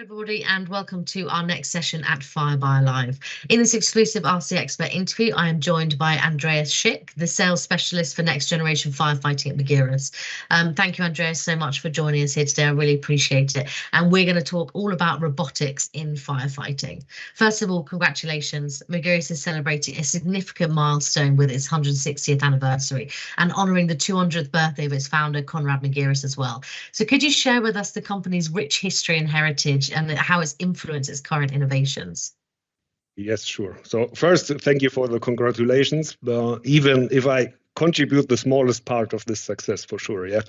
Everybody, and welcome to our next session at Fire by Live. In this exclusive RC Expert interview, I am joined by Andreas Schick, the sales specialist for next generation firefighting at Magirus. Thank you, Andreas, so much for joining us here today. I really appreciate it. And we're going to talk all about robotics in firefighting. First of all, congratulations. Magirus is celebrating a significant milestone with its 160th anniversary and honouring the 200th birthday of its founder, Conrad Magirus, as well. So could you share with us the company's rich history and heritage and how it's influenced its current innovations? Yes, sure. So first, thank you for the congratulations, even if I contribute the smallest part of this success for sure, yeah.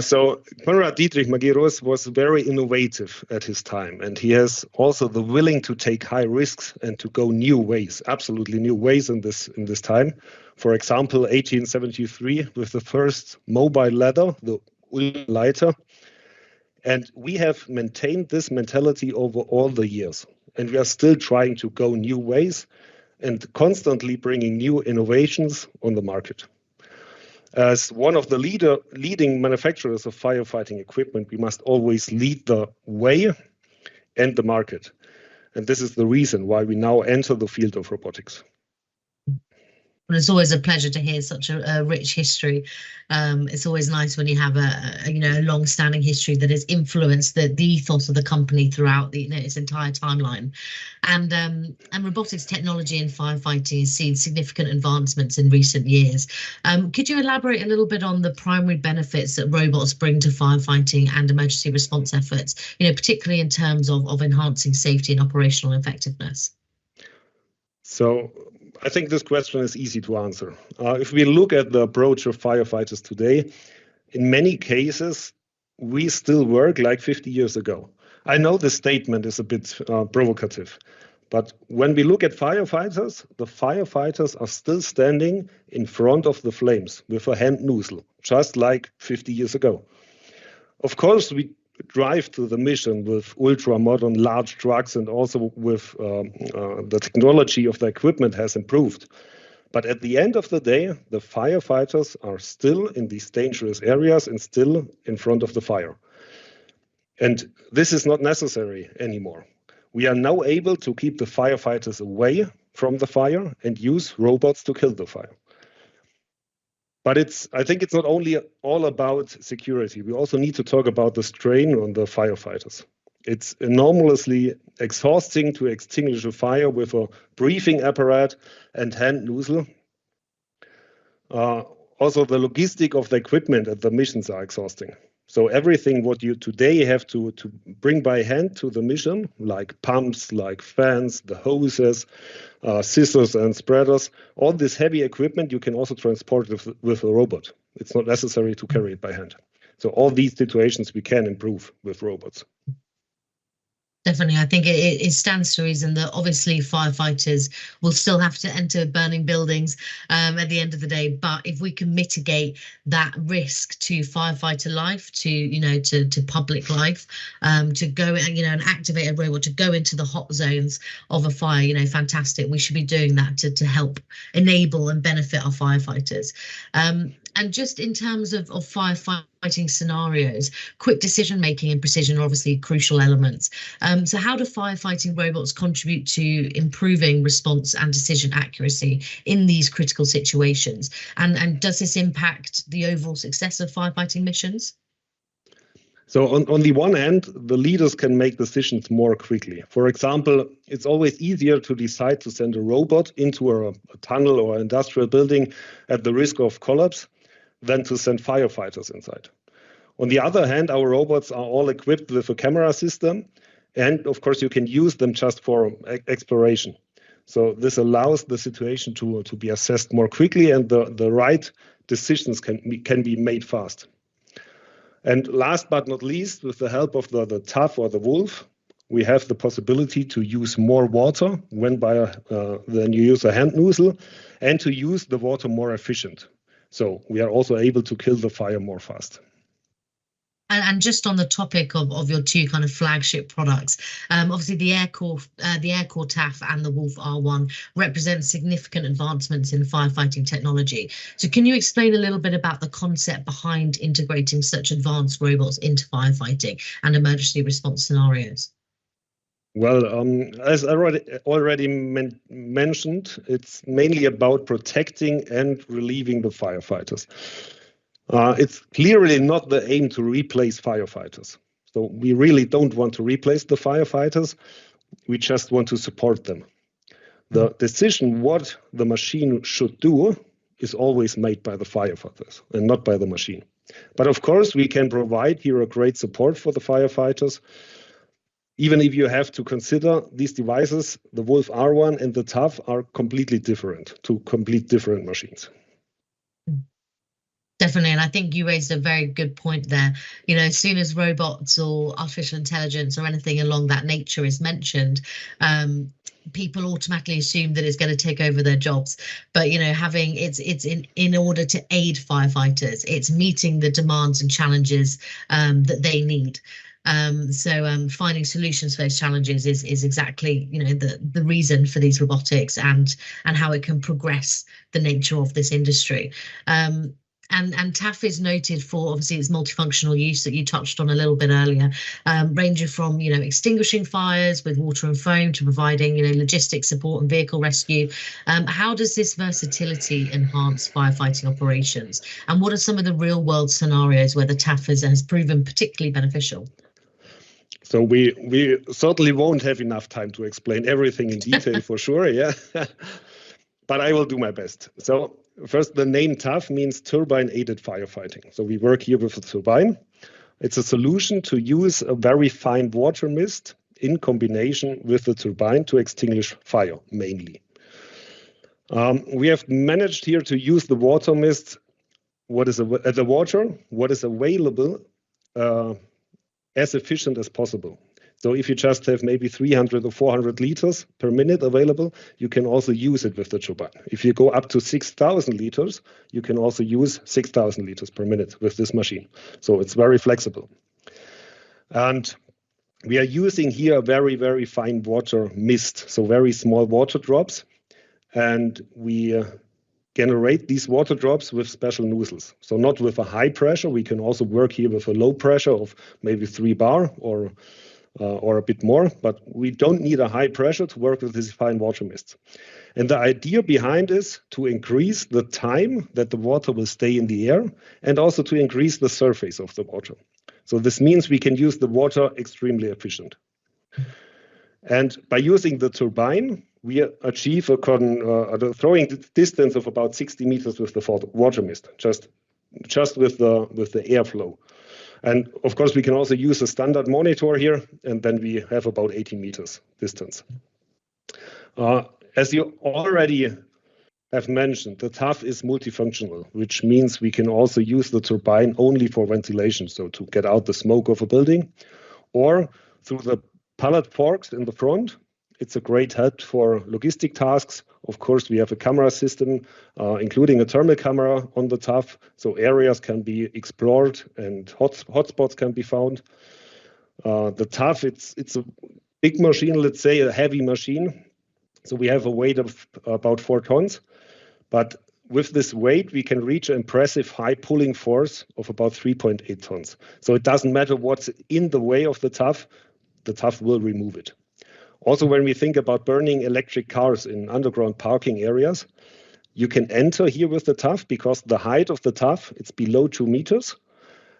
So Conrad Dietrich Magirus was very innovative at his time, and he has also the willing to take high risks and to go new ways, absolutely new ways in this time. For example, 1873 with the first mobile ladder, the Leiter. And we have maintained this mentality over all the years. And we are still trying to go new ways and constantly bringing new innovations on the market. As one of the leading manufacturers of firefighting equipment, we must always lead the way and the market. And this is the reason why we now enter the field of robotics. Well, it's always a pleasure to hear such a rich history. It's always nice when you have a long-standing history that has influenced the ethos of the company throughout its entire timeline. And robotics technology in firefighting has seen significant advancements in recent years. Could you elaborate a little bit on the primary benefits that robots bring to firefighting and emergency response efforts, particularly in terms of enhancing safety and operational effectiveness? So I think this question is easy to answer. If we look at the approach of firefighters today, in many cases, we still work like 50 years ago. I know this statement is a bit provocative, but when we look at firefighters, the firefighters are still standing in front of the flames with a hand nozzle, just like 50 years ago. Of course, we drive to the mission with ultra-modern large trucks, and also with the technology of the equipment has improved. But at the end of the day, the firefighters are still in these dangerous areas and still in front of the fire. And this is not necessary anymore. We are now able to keep the firefighters away from the fire and use robots to kill the fire. But I think it's not only all about security. We also need to talk about the strain on the firefighters. It's enormously exhausting to extinguish a fire with a breathing apparatus and hand nozzle. Also, the logistic of the equipment at the missions are exhausting. So everything what you today have to bring by hand to the mission, like pumps, like fans, the hoses, scissors and spreaders, all this heavy equipment, you can also transport with a robot. It's not necessary to carry it by hand. So all these situations we can improve with robots. Definitely. I think it stands to reason that obviously firefighters will still have to enter burning buildings at the end of the day. But if we can mitigate that risk to firefighter life, to public life, to go, and activate a robot to go into the hot zones of a fire, fantastic. We should be doing that to help enable and benefit our firefighters. And just in terms of firefighting scenarios, quick decision making and precision are obviously crucial elements. So how do firefighting robots contribute to improving response and decision accuracy in these critical situations? And does this impact the overall success of firefighting missions? So on the one hand, the leaders can make decisions more quickly. For example, it's always easier to decide to send a robot into a tunnel or industrial building at the risk of collapse than to send firefighters inside. On the other hand, our robots are all equipped with a camera system, and of course you can use them just for exploration. So this allows the situation to be assessed more quickly, and the right decisions can be made fast. And last but not least, with the help of the TAF or the Wolf, we have the possibility to use more water when you use a hand nozzle, and to use the water more efficient. So we are also able to kill the fire more fast. And just on the topic of your two kind of flagship products, obviously the Aircore TAF and the Wolf R1 represent significant advancements in firefighting technology. So can you explain a little bit about the concept behind integrating such advanced robots into firefighting and emergency response scenarios? Well, as I already mentioned, it's mainly about protecting and relieving the firefighters. It's clearly not the aim to replace firefighters. So we really don't want to replace the firefighters. We just want to support them. The decision what the machine should do is always made by the firefighters and not by the machine. But of course, we can provide here a great support for the firefighters. Even if you have to consider these devices, the Wolf R1 and the TAF are completely different, two complete different machines. Definitely, and I think you raised a very good point there. You know, as soon as robots or artificial intelligence or anything along that nature is mentioned, people automatically assume that it's going to take over their jobs. But you know, it's in order to aid firefighters, it's meeting the demands and challenges that they need. Finding solutions for those challenges is exactly, you know, the reason for these robotics and how it can progress the nature of this industry. And TAF is noted for obviously its multifunctional use that you touched on a little bit earlier, ranging from, you know, extinguishing fires with water and foam to providing, you know, logistics support and vehicle rescue. How does this versatility enhance firefighting operations? And what are some of the real world scenarios where the TAF has proven particularly beneficial? So we certainly won't have enough time to explain everything in detail for sure, yeah. But I will do my best. So first, the name TAF means turbine-aided firefighting. So we work here with a turbine. It's a solution to use a very fine water mist in combination with the turbine to extinguish fire, mainly. We have managed here to use the water mist, what is available, as efficient as possible. So if you just have maybe 300 or 400 liters per minute available, you can also use it with the turbine. If you go up to 6,000 liters, you can also use 6,000 liters per minute with this machine. So it's very flexible. And we are using here a very, very fine water mist, so very small water drops. And we generate these water drops with special nozzles. So not with a high pressure. We can also work here with a low pressure of maybe 3 bar or a bit more, but we don't need a high pressure to work with this fine water mist. And the idea behind is to increase the time that the water will stay in the air and also to increase the surface of the water. So this means we can use the water extremely efficient. And by using the turbine, we achieve a throwing distance of about 60 meters with the water mist, just with the airflow. And of course, we can also use a standard monitor here, and then we have about 80 meters distance. As you already have mentioned, the TAF is multifunctional, which means we can also use the turbine only for ventilation, so to get out the smoke of a building, or through the pallet forks in the front. It's a great help for logistic tasks. Of course, we have a camera system, including a thermal camera on the TAF, so areas can be explored and hotspots can be found. The TAF, it's a big machine, let's say a heavy machine. So we have a weight of about 4 tons, but with this weight, we can reach an impressive high pulling force of about 3.8 tons. So it doesn't matter what's in the way of the TAF will remove it. Also, when we think about burning electric cars in underground parking areas, you can enter here with the TAF because the height of the TAF, it's below 2 meters.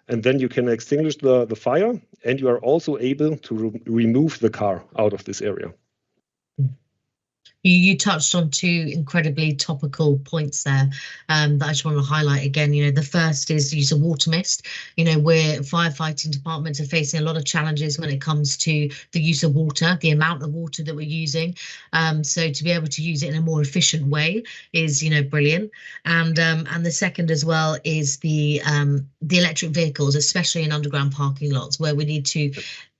And then you can extinguish the fire, and you are also able to remove the car out of this area. You touched on 2 incredibly topical points there that I just want to highlight again. You know, the first is use of water mist. You know, where firefighting departments are facing a lot of challenges when it comes to the use of water, the amount of water that we're using. So to be able to use it in a more efficient way is, you know, brilliant. And the second as well is the electric vehicles, especially in underground parking lots, where we need to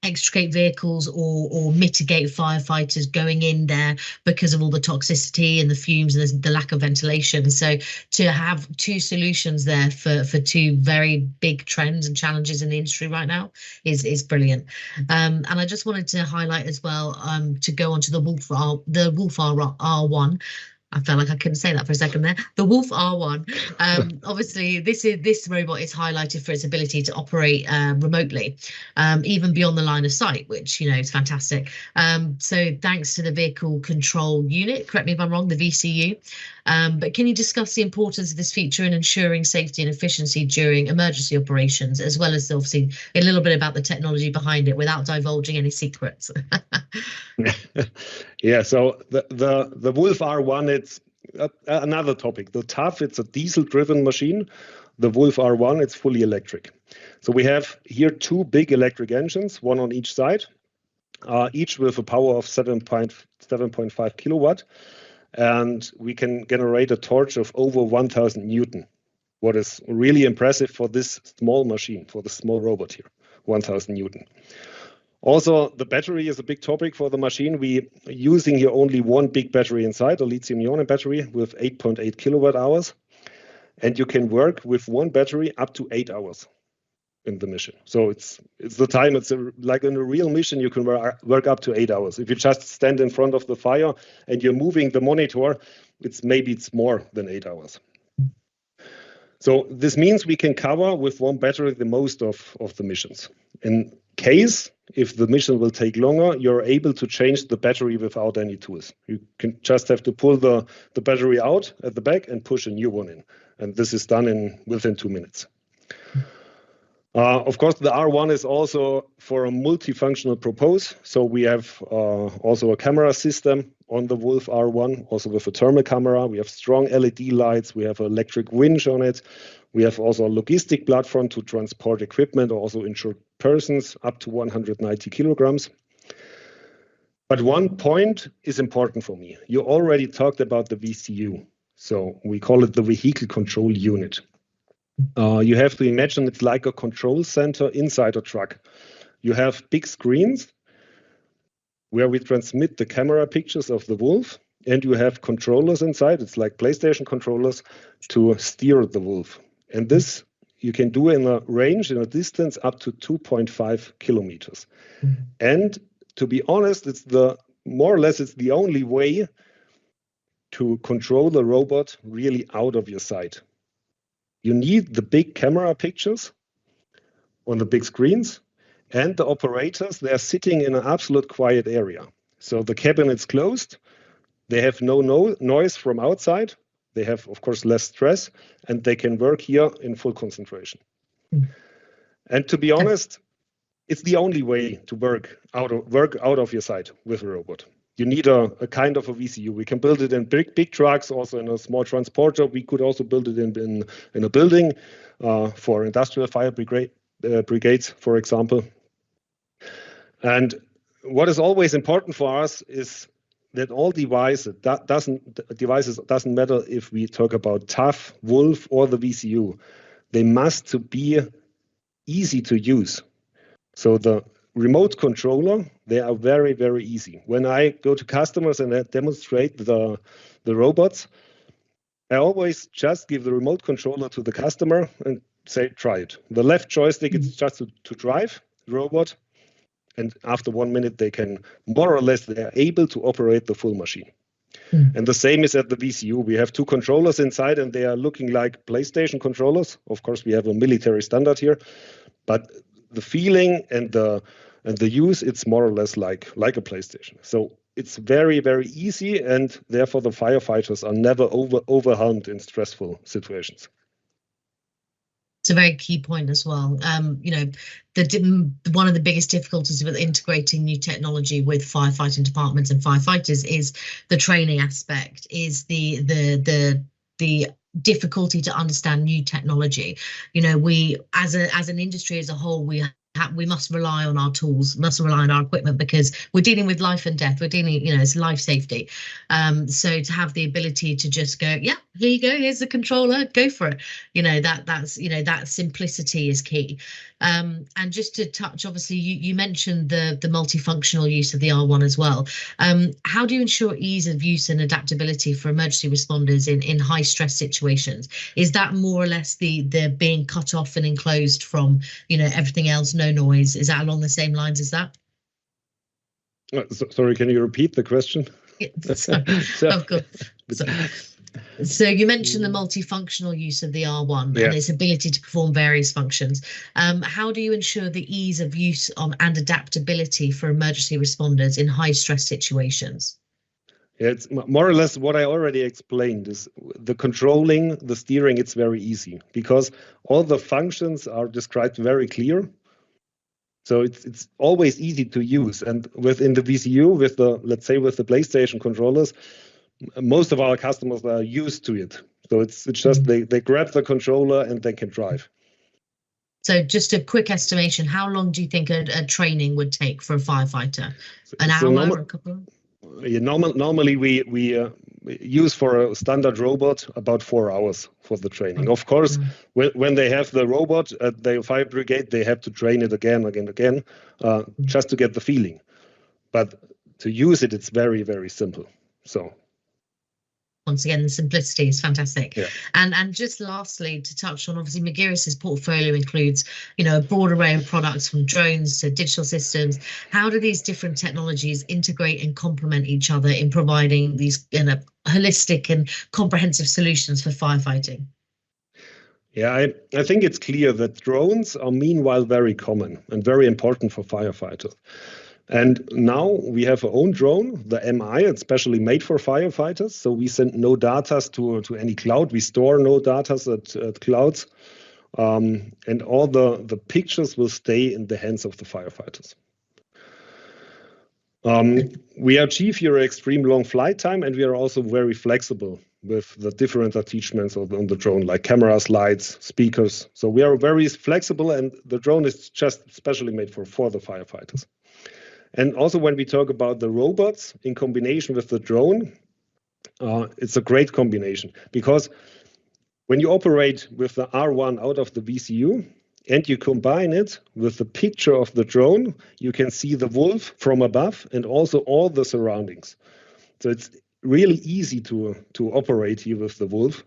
extricate vehicles or mitigate firefighters going in there because of all the toxicity and the fumes and the lack of ventilation. So to have two solutions there for two very big trends and challenges in the industry right now is brilliant. And I just wanted to highlight as well, to go on to the Wolf R1. I felt like I couldn't say that for a second there. The Wolf R1. Obviously, this robot is highlighted for its ability to operate remotely, even beyond the line of sight, which is fantastic. So thanks to the vehicle control unit, correct me if I'm wrong, the VCU. But can you discuss the importance of this feature in ensuring safety and efficiency during emergency operations, as well as obviously a little bit about the technology behind it without divulging any secrets? Yeah, so the Wolf R1, it's another topic. The TAF, it's a diesel-driven machine. The Wolf R1, it's fully electric. So we have here two big electric engines, one on each side, each with a power of 7.5 kilowatt. And we can generate a torque of over 1,000 Newton. What is really impressive for this small machine, for the small robot here, 1,000 Newton. Also, the battery is a big topic for the machine. We are using here only one big battery inside, a lithium-ion battery with 8.8 kilowatt hours. And you can work with one battery up to 8 hours in the mission. So it's the time, like in a real mission, you can work up to 8 hours. If you just stand in front of the fire and you're moving the monitor, it's more than 8 hours. So this means we can cover with one battery the most of the missions. In case, if the mission will take longer, you're able to change the battery without any tools. You can just have to pull the battery out at the back and push a new one in. And this is done within 2 minutes. Of course, the R1 is also for a multifunctional purpose. So we have also a camera system on the Wolf R1, also with a thermal camera. We have strong LED lights. We have an electric winch on it. We have also a logistic platform to transport equipment, also insured persons up to 190 kilograms. But one point is important for me. You already talked about the VCU. So we call it the vehicle control unit. You have to imagine it's like a control center inside a truck. You have big screens where we transmit the camera pictures of the Wolf, and you have controllers inside. It's like PlayStation controllers to steer the Wolf. And this you can do in a range, in a distance up to 2.5 kilometers. Mm-hmm. And to be honest, it's more or less the only way to control the robot really out of your sight. You need the big camera pictures on the big screens, and the operators, they're sitting in an absolute quiet area. So the cabin is closed. They have no noise from outside. They have, of course, less stress, and they can work here in full concentration. Mm. And to be honest, it's the only way to work out of your sight with a robot. You need a kind of a VCU. We can build it in big trucks, also in a small transporter. We could also build it in a building for industrial fire brigades, for example. And what is always important for us is that all devices doesn't matter if we talk about TAF, Wolf, or the VCU. They must be easy to use. So the remote controller, they are very, very easy. When I go to customers and I demonstrate the robots, I always just give the remote controller to the customer and say, try it. The left joystick is just to drive the robot. And after 1 minute, they can more or less, they are able to operate the full machine. Mm. And the same is at the VCU. We have two controllers inside, and they are looking like PlayStation controllers. Of course, we have a military standard here, but the feeling and the use, it's more or less like a PlayStation. So it's very, very easy, and therefore the firefighters are never overwhelmed in stressful situations. It's a very key point as well. One of the biggest difficulties with integrating new technology with firefighting departments and firefighters is the training aspect, is the difficulty to understand new technology. We as an industry as a whole, we we must rely on our tools, must rely on our equipment, because we're dealing with life and death. We're dealing, it's life safety. So to have the ability to just go, yeah, here you go, here's the controller, go for it. That simplicity is key. And just to touch, obviously, you mentioned the multifunctional use of the R1 as well. How do you ensure ease of use and adaptability for emergency responders in high stress situations? Is that more or less the being cut off and enclosed from everything else, no noise? Is that along the same lines as that? Sorry, can you repeat the question? Yeah, sorry. Of course. So you mentioned the multifunctional use of the R1 and its ability to perform various functions. How do you ensure the ease of use and adaptability for emergency responders in high stress situations? Yeah, it's more or less what I already explained. Is the controlling, the steering, it's very easy because all the functions are described very clear. So it's always easy to use. And within the VCU, let's say with the PlayStation controllers, most of our customers are used to it. So it's just they grab the controller and they can drive. So just a quick estimation, how long do you think a training would take for a firefighter? An hour, a couple? Normally we use for a standard robot about 4 hours for the training. Of course, when they have the robot at the fire brigade, they have to train it again, just to get the feeling. But to use it, it's very, very simple. So once again, the simplicity is fantastic. Yeah. And just lastly, to touch on, obviously, Magirus's portfolio includes, a broad array of products from drones to digital systems. How do these different technologies integrate and complement each other in providing these holistic and comprehensive solutions for firefighting? Yeah, I think it's clear that drones are meanwhile very common and very important for firefighters. And now we have our own drone, the MI. It's specially made for firefighters. So we send no data to any cloud. We store no data at clouds. And all the pictures will stay in the hands of the firefighters. We achieve here extreme long flight time, and we are also very flexible with the different attachments on the drone, like cameras, lights, speakers. So we are very flexible, and the drone is just specially made for the firefighters. And also when we talk about the robots in combination with the drone, it's a great combination because when you operate with the R1 out of the VCU and you combine it with the picture of the drone, you can see the wolf from above and also all the surroundings. So it's really easy to operate here with the wolf.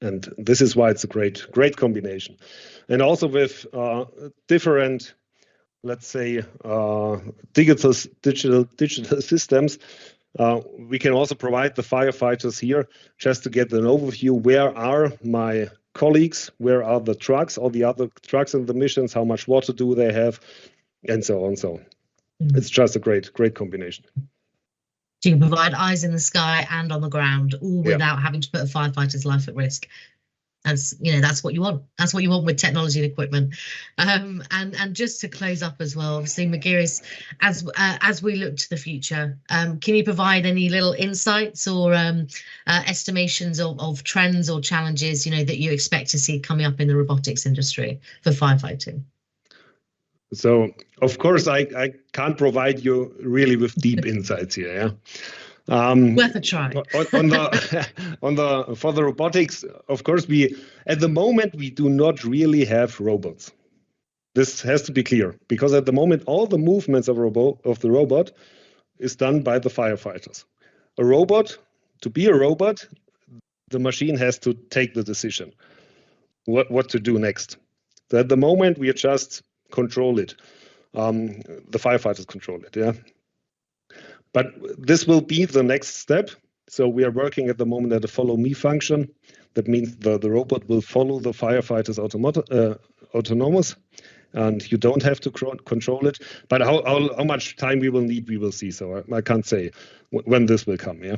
And this is why it's a great combination. And also with different, let's say, digital systems, we can also provide the firefighters here just to get an overview. Where are my colleagues? Where are the trucks? All the other trucks in the missions? How much water do they have? And so on. So it's just a great combination. So you can provide eyes in the sky and on the ground, all without having to put a firefighter's life at risk. That's what you want. That's what you want with technology and equipment. And just to close up as well, obviously, Magirus, as we look to the future, can you provide any little insights or estimations of trends or challenges, that you expect to see coming up in the robotics industry for firefighting? So, of course, I can't provide you really with deep insights here. Yeah. Worth a try. For the robotics, of course, at the moment we do not really have robots. This has to be clear because at the moment all the movements of the robot is done by the firefighters. To be a robot, the machine has to take the decision what to do next. So at the moment we just control it. The firefighters control it. Yeah. But this will be the next step. So we are working at the moment at a follow me function. That means the robot will follow the firefighters autonomous, and you don't have to control it. But how much time we will need, we will see. So I can't say when this will come. Yeah.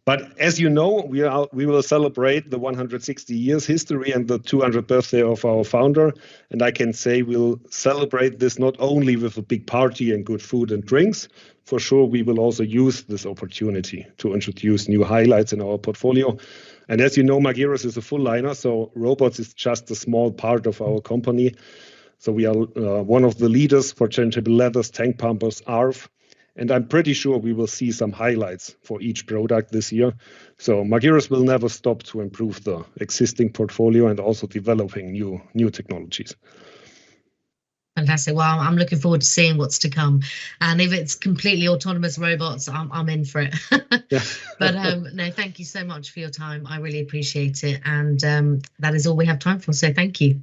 But as you know, we will celebrate the 160 years history and the 200th birthday of our founder. And I can say we'll celebrate this not only with a big party and good food and drinks. For sure, we will also use this opportunity to introduce new highlights in our portfolio. And as you know, Magirus is a full liner, so robots is just a small part of our company. So we are one of the leaders for changeable leathers, tank pumpers, ARF. And I'm pretty sure we will see some highlights for each product this year. So Magirus will never stop to improve the existing portfolio and also developing new technologies. Fantastic. Well, I'm looking forward to seeing what's to come. And if it's completely autonomous robots, I'm in for it. But no, thank you so much for your time. I really appreciate it. And that is all we have time for. So thank you.